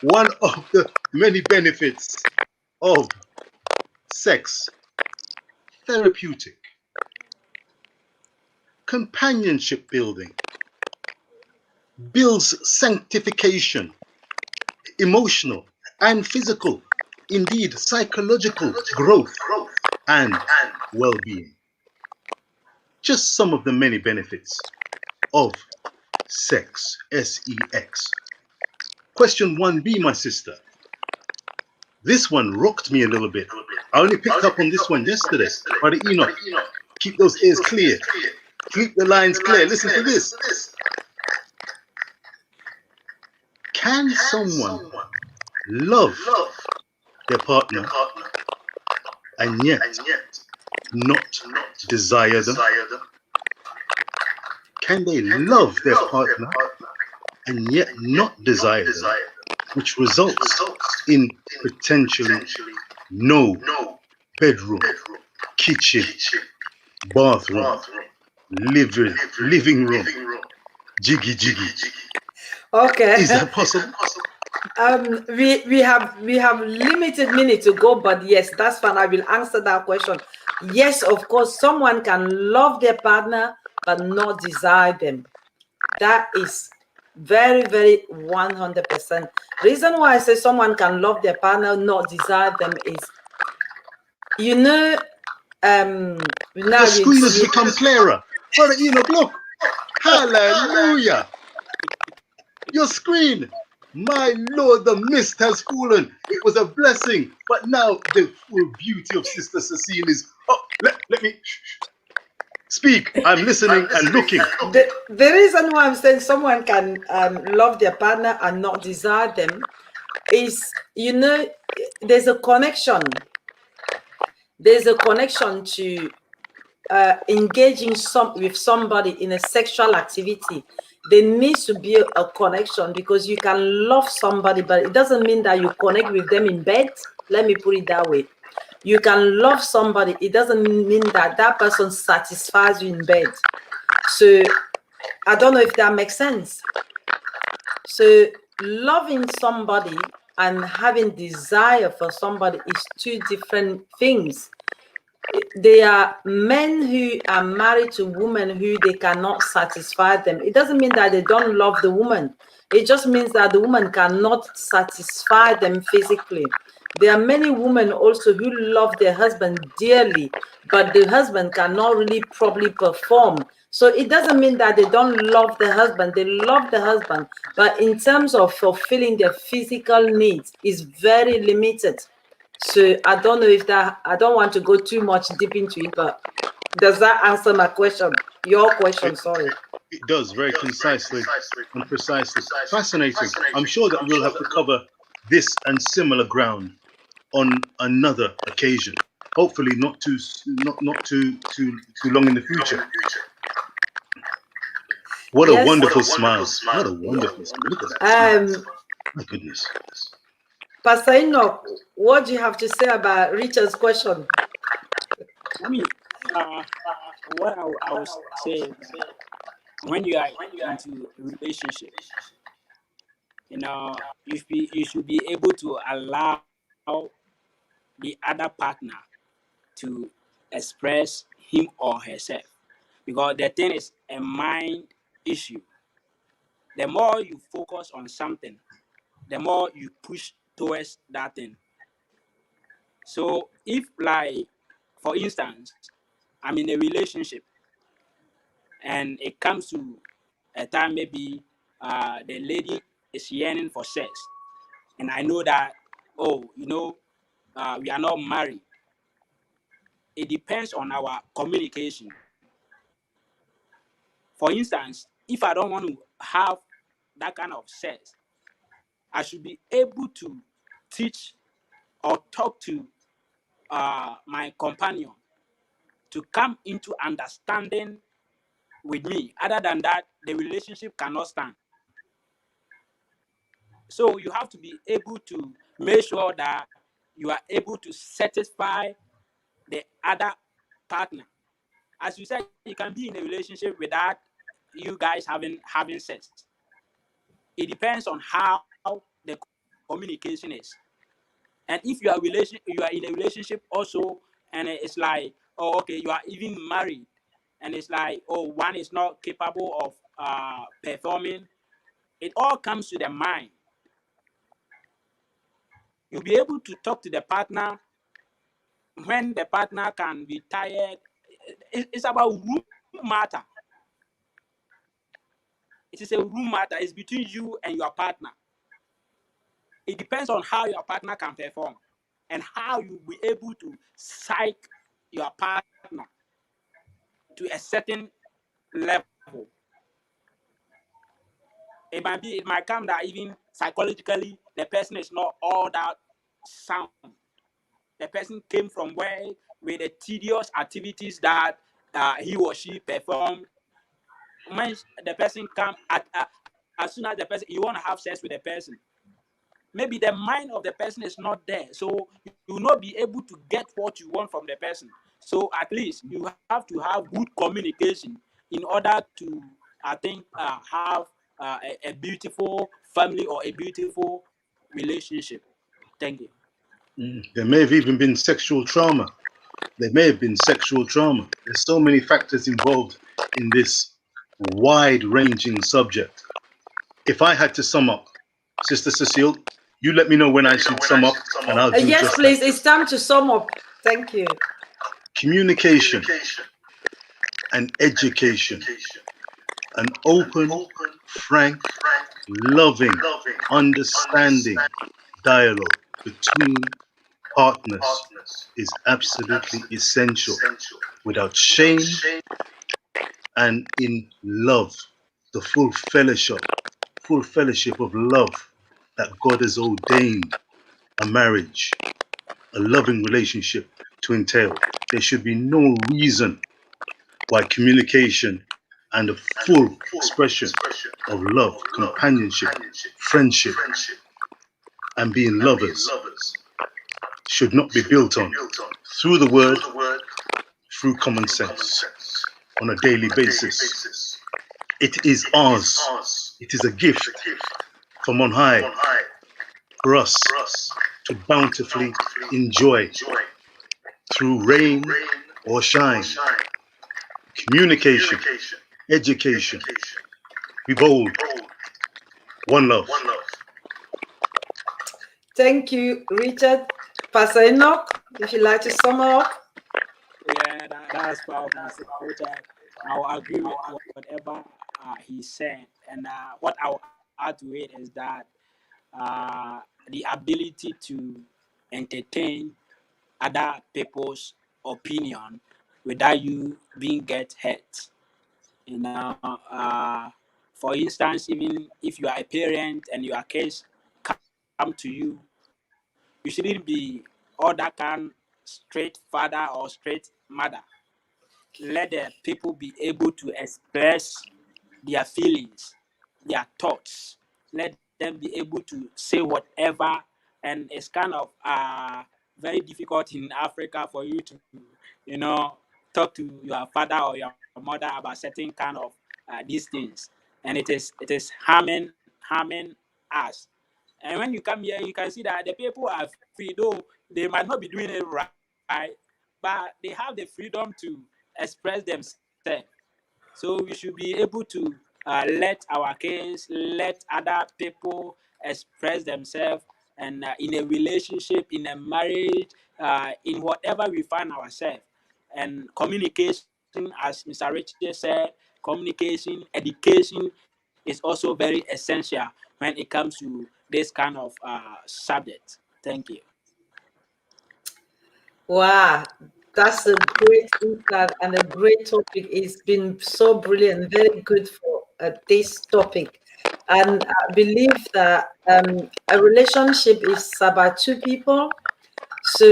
One of the many benefits of sex: therapeutic, companionship building, builds sanctification, emotional and physical, indeed psychological growth and well-being. Just some of the many benefits of sex, S-E-X. Question 1B, my sister. This one rocked me a little bit. I only picked up on this one yesterday. Brother Enoch, keep those ears clear. Keep the lines clear. Listen to this. Can someone love their partner and yet not desire them? Can they love their partner and yet not desire them, which results in potentially no bedroom, kitchen, bathroom, living room, jiggy? Okay. Is that possible? We have limited minutes to go, but yes, that's fine. I will answer that question. Yes, of course, someone can love their partner but not desire them. That is very, very 100%. Reason why I say someone can love their partner, not desire them is, you know, now the screen has become clearer. Brother Enoch, look. Hallelujah. Your screen. My Lord, the mist has fallen. It was a blessing. But now the full beauty of Sister Cecile is... Oh, let me... Speak. I'm listening and looking. The reason why I'm saying someone can love their partner and not desire them is, you know, there's a connection. There's a connection to engaging with somebody in a sexual activity. There needs to be a connection, because you can love somebody, but it doesn't mean that you connect with them in bed. Let me put it that way. You can love somebody, it doesn't mean that that person satisfies you in bed. So I don't know if that makes sense. So loving somebody and having desire for somebody is two different things. There are men who are married to women who they cannot satisfy them. It doesn't mean that they don't love the woman. It just means that the woman cannot satisfy them physically. There are many women also who love their husband dearly, but the husband cannot really properly perform. So it doesn't mean that they don't love the husband. They love the husband, but in terms of fulfilling their physical needs, is very limited. So I don't know if that, I don't want to go too much deep into it, but does that answer my question? Your question, sorry. It does, very concisely and precisely. Fascinating. I'm sure that we'll have to cover this and similar ground on another occasion. Hopefully not too long in the future. What a wonderful smile. What a wonderful smile. Look at that. My goodness. Pastor Enoch, what do you have to say about Richard's question? I mean, what I was saying, when you are into a relationship, you know, you should be able to allow the other partner to express him or herself, because the thing is a mind issue. The more you focus on something, the more you push towards that thing. So if, like, for instance, I'm in a relationship and it comes to a time, maybe the lady is yearning for sex, and I know that, oh, you know, we are not married, it depends on our communication. For instance, if I don't want to have that kind of sex, I should be able to teach or talk to my companion to come into understanding with me. Other than that, the relationship cannot stand. So you have to be able to make sure that you are able to satisfy the other partner. As you said, you can be in a relationship without you guys having sex. It depends on how the communication is. And if you are in a relationship also, and it's like, oh, okay, you are even married, and it's like, oh, one is not capable of performing. It all comes to the mind. You'll be able to talk to the partner when the partner can be tired. It's about room matter. It is a room matter. It's between you and your partner. It depends on how your partner can perform and how you'll be able to psych your partner to a certain level. It might come that even psychologically the person is not all that sound. The person came from where with the tedious activities that he or she performed. When the person come as soon as the person you want to have sex with the person, maybe the mind of the person is not there, so you will not be able to get what you want from the person. So at least you have to have good communication in order to, I think, have a beautiful family or a beautiful relationship. Thank you. There may have even been sexual trauma. There may have been sexual trauma. There's so many factors involved in this wide-ranging subject. If I had to sum up, Sister Cecile, you let me know when I should sum up, and I'll do Yes, just please. that. It's time to sum up. Thank you. Communication and education, an open, frank, loving, understanding dialogue between partners is absolutely essential. Without shame and in love, the full fellowship of love that God has ordained a marriage, a loving relationship to entail. There should be no reason why communication and the full expression of love, companionship, friendship, and being lovers should not be built on through the word, through common sense on a daily basis. It is ours. It is a gift from on high for us to bountifully enjoy through rain or shine. Communication, education, be bold, one love. Thank you, Richard. Pastor Enoch, if you'd like to sum up. Yeah, that's powerful, Mr. Richard. I'll agree with whatever he said. And what I'll add to it is that the ability to entertain other people's opinion without you being get hurt. You know, for instance, even if you are a parent and your kids come to you, you shouldn't be all that kind straight father or straight mother. Let the people be able to express their feelings, their thoughts. Let them be able to say whatever. And it's kind of very difficult in Africa for you to, you know, talk to your father or your mother about certain kind of these things. And it is harming us. And when you come here, you can see that the people are free, though they might not be doing it right, but they have the freedom to express themselves. So we should be able to let our kids, let other people express themselves, and in a relationship, in a marriage, in whatever we find ourselves. And communication, as Mr. Richard said, communication, education is also very essential when it comes to this kind of subject. Thank you. Wow. That's a great insight and a great topic. It's been so brilliant, very good for this topic. And I believe that a relationship is about two people. So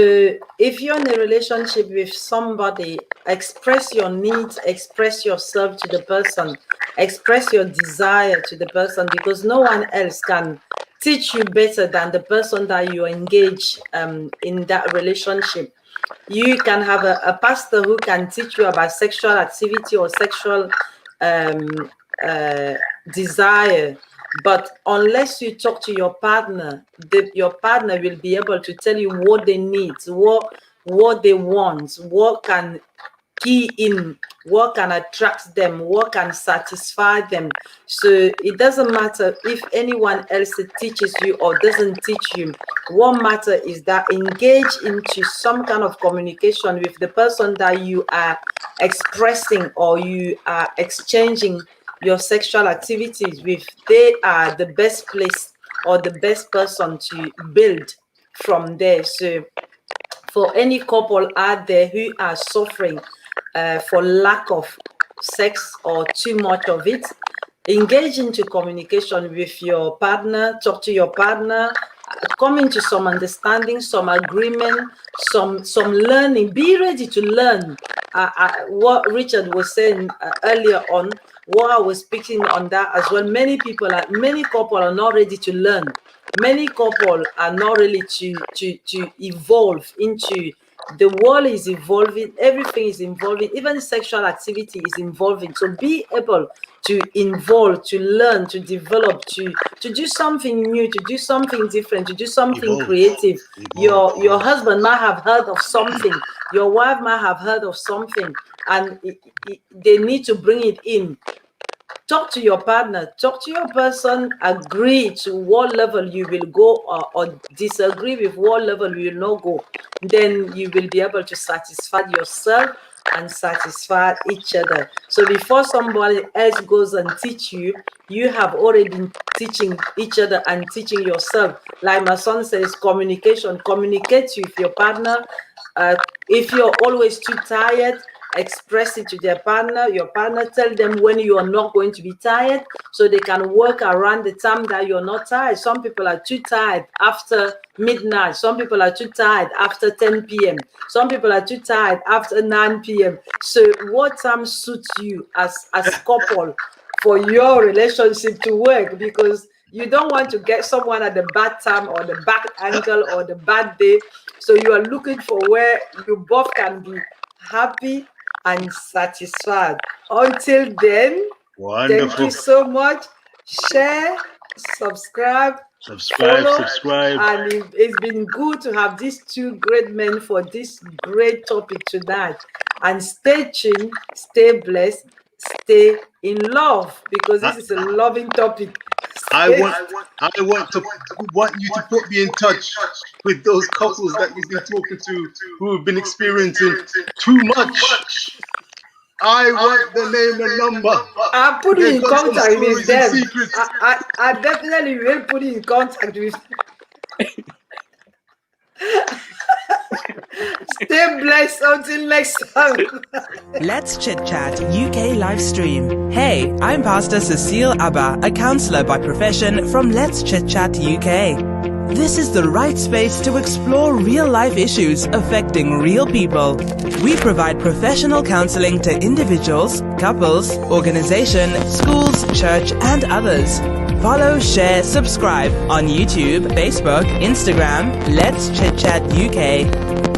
if you're in a relationship with somebody, express your needs, express yourself to the person, express your desire to the person, because no one else can teach you better than the person that you engage in that relationship. You can have a pastor who can teach you about sexual activity or sexual desire, but unless you talk to your partner, your partner will be able to tell you what they need, what they want, what can key in, what can attract them, what can satisfy them. So it doesn't matter if anyone else teaches you or doesn't teach you. What matters is that engage into some kind of communication with the person that you are expressing or you are exchanging your sexual activities with. They are the best place or the best person to build from there. So for any couple out there who are suffering for lack of sex or too much of it, engage into communication with your partner, talk to your partner, come into some understanding, some agreement, some learning. Be ready to learn. What Richard was saying earlier on, what I was speaking on that as well. Many couple are not ready to learn. Many couple are not really to evolve into. The world is evolving, everything is evolving, even sexual activity is evolving. So be able to involve, to learn, to develop, to do something new, to do something different, to do something creative. Your husband might have heard of something, your wife might have heard of something, and they need to bring it in. Talk to your partner, talk to your person, agree to what level you will go or disagree with what level you will not go. Then you will be able to satisfy yourself and satisfy each other. So before somebody else goes and teach you, you have already been teaching each other and teaching yourself. Like my son says, communication. Communicate with your partner. If you're always too tired, express it to their partner. Your partner, tell them when you are not going to be tired so they can work around the time that you're not tired. Some people are too tired after midnight. Some people are too tired after 10 p.m. Some people are too tired after 9 p.m. So what time suits you as couple for your relationship to work? Because you don't want to get someone at the bad time or the bad angle or the bad day. So you are looking for where you both can be happy and satisfied. Until then, Wonderful. Thank you so much. Share, subscribe, follow, and it's been good to have these two great men for this great topic tonight. And stay tuned, stay blessed, stay in love, because this is a loving topic. I want you to put me in touch with those couples that you've been talking to who have been experiencing too much. I want the name and number. I'll put you in contact with them. I definitely will put you in contact with them. Stay blessed until next time. Let's Chit Chat UK live stream. Hey, I'm Pastor Cecile Abba, a counselor by profession from Let's Chit Chat UK. This is the right space to explore real-life issues affecting real people. We provide professional counseling to individuals, couples, organizations, schools, church, and others. Follow, share, subscribe on YouTube, Facebook, Instagram, Let's Chit Chat UK.